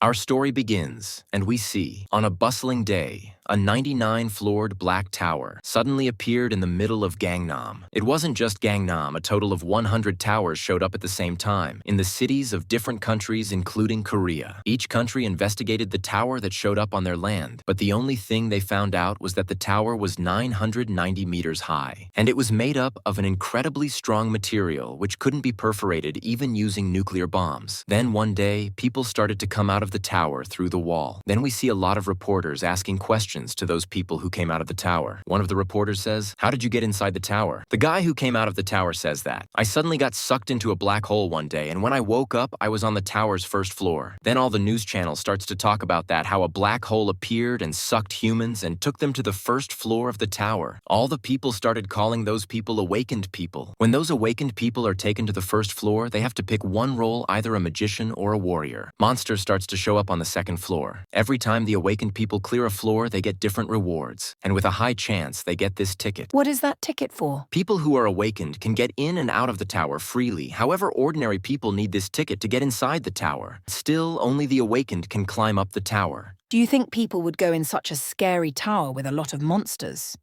Our story begins, and we see, on a bustling day, a 99-floored black tower suddenly appeared in the middle of Gangnam. It wasn't just Gangnam, a total of 100 towers showed up at the same time, in the cities of different countries including Korea. Each country investigated the tower that showed up on their land, but the only thing they found out was that the tower was 990 meters high, and it was made up of an incredibly strong material which couldn't be perforated even using nuclear bombs. Then one day, people started to come out of the tower through the wall. Then we see a lot of reporters asking questions to those people who came out of the tower. One of the reporters says, "How did you get inside the tower?" The guy who came out of the tower says that, "I suddenly got sucked into a black hole one day, and when I woke up, I was on the tower's first floor." Then all the news channel starts to talk about that, how a black hole appeared and sucked humans and took them to the first floor of the tower. All the people started calling those people awakened people. When those awakened people are taken to the first floor, they have to pick one role, either a magician or a warrior. Monster starts to show up on the second floor. Every time the awakened people clear a floor, they get different rewards, and with a high chance, they get this ticket. What is that ticket for? People who are awakened can get in and out of the tower freely. However, ordinary people need this ticket to get inside the tower. Still, only the awakened can climb up the tower. Do you think people would go in such a scary tower with a lot of monsters?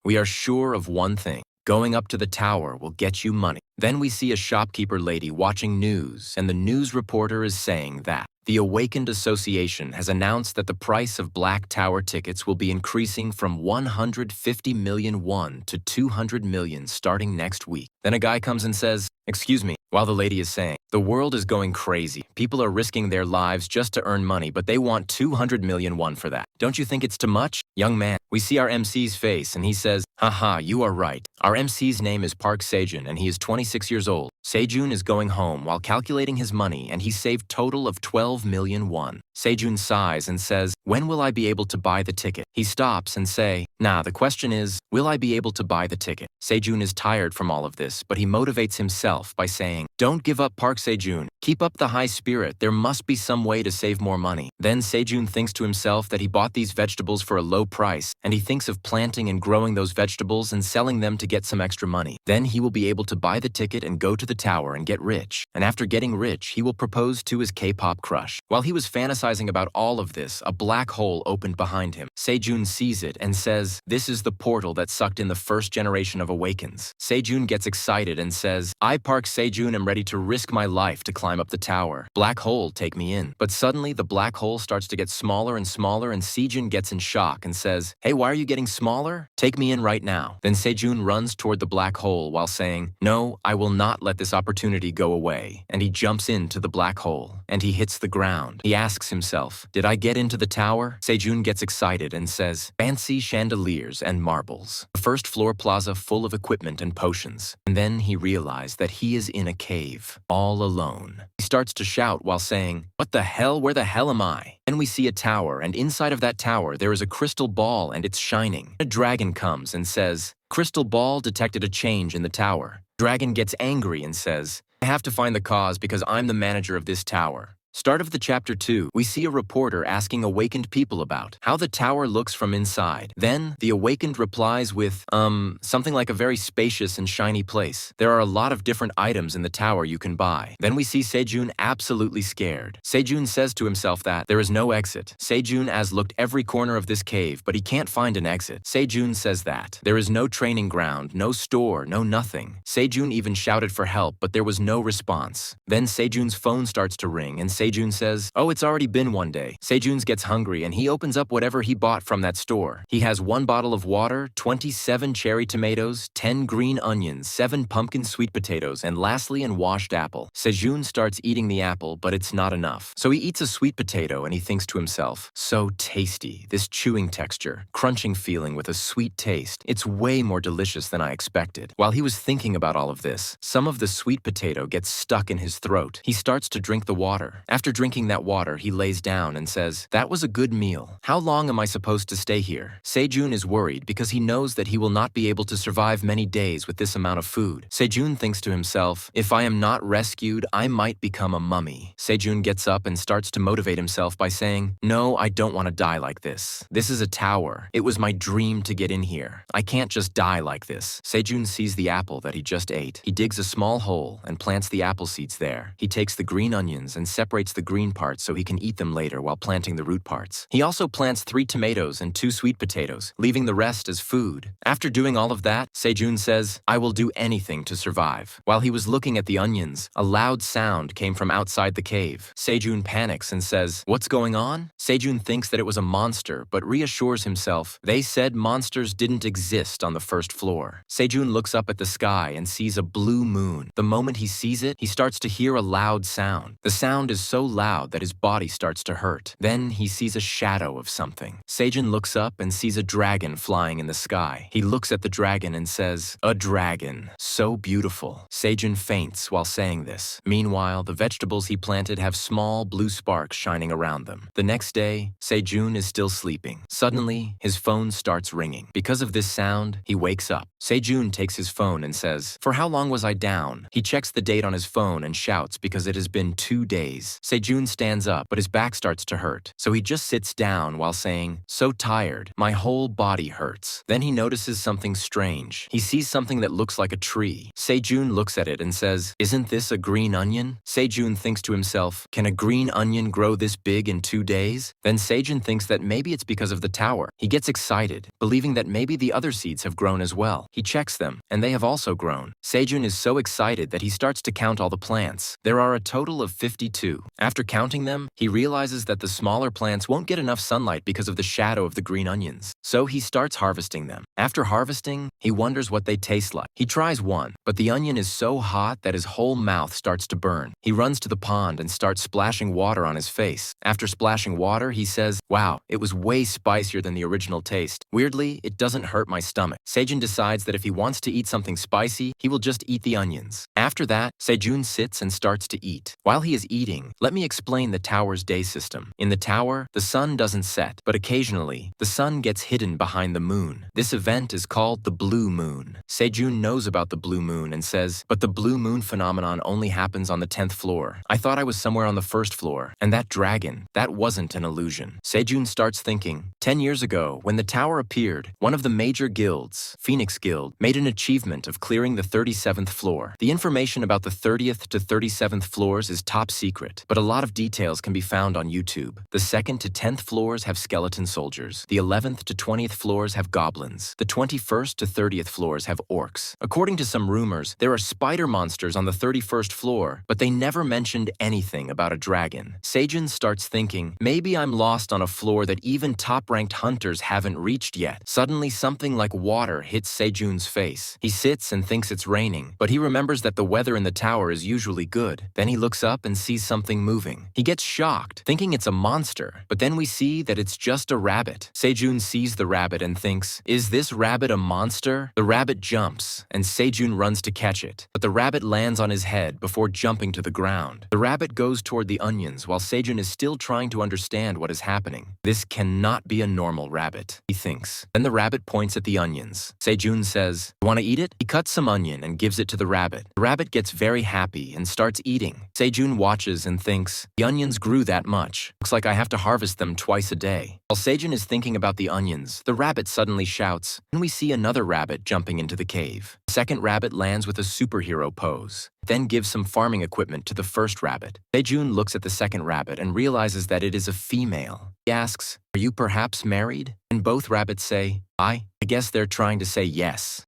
We are sure of one thing. Going up to the tower will get you money. Then we see a shopkeeper lady watching news, and the news reporter is saying that the Awakened Association has announced that the price of Black Tower tickets will be increasing from 150 million won to 200 million starting next week. Then a guy comes and says, "Excuse me," while the lady is saying, "The world is going crazy. People are risking their lives just to earn money, but they want 200 million won for that. Don't you think it's too much?" Young man, we see our MC's face, and he says, "Haha, you are right." Our MC's name is Park Sejun, and he is 26 years old. Sejun is going home while calculating his money, and he saved total of 12 million won. Sejun sighs and says, "When will I be able to buy the ticket?" He stops and say, "Nah, the question is, will I be able to buy the ticket?" Sejun is tired from all of this, but he motivates himself by saying, "Don't give up, Park Sejun. Keep up the high spirit. There must be some way to save more money." Then Sejun thinks to himself that he bought these vegetables for a low price, and he thinks of planting and growing those vegetables and selling them to get some extra money. Then he will be able to buy the ticket and go to the tower and get rich. And after getting rich, he will propose to his K-pop crush. While he was fantasizing about all of this, a black hole opened behind him. Sejun sees it and says, "This is the portal that sucked in the first generation of Awakens." Sejun gets excited and says, "I, Park Sejun, am ready to risk my life to climb up the tower. Black hole, take me in." But suddenly, the black hole starts to get smaller and smaller, and Sejun gets in shock and says, "Hey, why are you getting smaller? Take me in right now." Then Sejun runs toward the black hole while saying, "No, I will not let this opportunity go away." And he jumps into the black hole, and he hits the ground. He asks himself, "Did I get into the tower?" Sejun gets excited and says, "Fancy chandeliers and marbles. The first floor plaza full of equipment and potions." And then he realized that he is in a cave, all alone. He starts to shout while saying, "What the hell? Where the hell am I?" Then we see a tower, and inside of that tower there is a crystal ball, and it's shining. A dragon comes and says, "Crystal ball detected a change in the tower." Dragon gets angry and says, "I have to find the cause because I'm the manager of this tower." Start of the chapter 2, we see a reporter asking awakened people about how the tower looks from inside. Then, the awakened replies with, something like a very spacious and shiny place. There are a lot of different items in the tower you can buy. Then we see Sejun absolutely scared. Sejun says to himself that there is no exit. Sejun has looked every corner of this cave, but he can't find an exit. Sejun says that there is no training ground, no store, no nothing. Sejun even shouted for help, but there was no response. Then Sejun's phone starts to ring, and Sejun says, "Oh, it's already been one day." Sejun gets hungry and he opens up whatever he bought from that store. He has 1 bottle of water, 27 cherry tomatoes, 10 green onions, 7 pumpkin sweet potatoes, and lastly an washed apple. Sejun starts eating the apple, but it's not enough. So he eats a sweet potato and he thinks to himself, "So tasty, this chewing texture, crunching feeling with a sweet taste. It's way more delicious than I expected." While he was thinking about all of this, some of the sweet potato gets stuck in his throat. He starts to drink the water. After drinking that water, he lays down and says, "That was a good meal. How long am I supposed to stay here?" Sejun is worried because he knows that he will not be able to survive many days with this amount of food. Sejun thinks to himself, "If I am not rescued, I might become a mummy." Sejun gets up and starts to motivate himself by saying, "No, I don't want to die like this. This is a tower. It was my dream to get in here. I can't just die like this." Sejun sees the apple that he just ate. He digs a small hole and plants the apple seeds there. He takes the green onions and separates the green parts so he can eat them later while planting the root parts. He also plants 3 tomatoes and 2 sweet potatoes, leaving the rest as food. After doing all of that, Sejun says, "I will do anything to survive." While he was looking at the onions, a loud sound came from outside the cave. Sejun panics and says, "What's going on?" Sejun thinks that it was a monster, but reassures himself, "They said monsters didn't exist on the first floor." Sejun looks up at the sky and sees a blue moon. The moment he sees it, he starts to hear a loud sound. The sound is so loud that his body starts to hurt. Then he sees a shadow of something. Sejun looks up and sees a dragon flying in the sky. He looks at the dragon and says, "A dragon. So beautiful." Sejun faints while saying this. Meanwhile, the vegetables he planted have small blue sparks shining around them. The next day, Sejun is still sleeping. Suddenly, his phone starts ringing. Because of this sound, he wakes up. Sejun takes his phone and says, "For how long was I down?" He checks the date on his phone and shouts because it has been 2 days. Sejun stands up, but his back starts to hurt. So he just sits down while saying, "So tired. My whole body hurts." Then he notices something strange. He sees something that looks like a tree. Sejun looks at it and says, "Isn't this a green onion?" Sejun thinks to himself, "Can a green onion grow this big in 2 days?" Then Sejun thinks that maybe it's because of the tower. He gets excited, believing that maybe the other seeds have grown as well. He checks them, and they have also grown. Sejun is so excited that he starts to count all the plants. There are a total of 52. After counting them, he realizes that the smaller plants won't get enough sunlight because of the shadow of the green onions. So he starts harvesting them. After harvesting, he wonders what they taste like. He tries one, but the onion is so hot that his whole mouth starts to burn. He runs to the pond and starts splashing water on his face. After splashing water, he says, "Wow, it was way spicier than the original taste. Weirdly, it doesn't hurt my stomach." Sejun decides that if he wants to eat something spicy, he will just eat the onions. After that, Sejun sits and starts to eat. While he is eating, let me explain the tower's day system. In the tower, the sun doesn't set, but occasionally, the sun gets hidden behind the moon. This event is called the blue moon. Sejun knows about the blue moon and says, "But the blue moon phenomenon only happens on the 10th floor. I thought I was somewhere on the 1st floor, and that dragon, that wasn't an illusion." Sejun starts thinking, 10 years ago, when the tower appeared, one of the major guilds, Phoenix Guild, made an achievement of clearing the 37th floor. The information about the 30th to 37th floors is top secret, but a lot of details can be found on YouTube. The 2nd to 10th floors have skeleton soldiers. The 11th to 20th floors have goblins. The 21st to 30th floors have orcs. According to some rumors, there are spider monsters on the 31st floor, but they never mentioned anything about a dragon. Sejun starts thinking, maybe I'm lost on a floor that even top-ranked hunters haven't reached yet. Suddenly, something like water hits Sejun's face. He sits and thinks it's raining, but he remembers that the weather in the tower is usually good. Then he looks up and sees something moving. He gets shocked, thinking it's a monster, but then we see that it's just a rabbit. Sejun sees the rabbit and thinks, is this rabbit a monster? The rabbit jumps, and Sejun runs to catch it, but the rabbit lands on his head before jumping to the ground. The rabbit goes toward the onions while Sejun is still trying to understand what is happening. This cannot be a normal rabbit, he thinks. Then the rabbit points at the onions. Sejun says, "Want to eat it?" He cuts some onion and gives it to the rabbit. The rabbit gets very happy and starts eating. Sejun watches and thinks, the onions grew that much. Looks like I have to harvest them twice a day. While Sejun is thinking about the onions, the rabbit suddenly shouts, and we see another rabbit jumping into the cave. The second rabbit lands with a superhero pose, then gives some farming equipment to the first rabbit. Sejun looks at the second rabbit and realizes that it is a female. He asks, "Are you perhaps married?" And both rabbits say, I guess they're trying to say yes.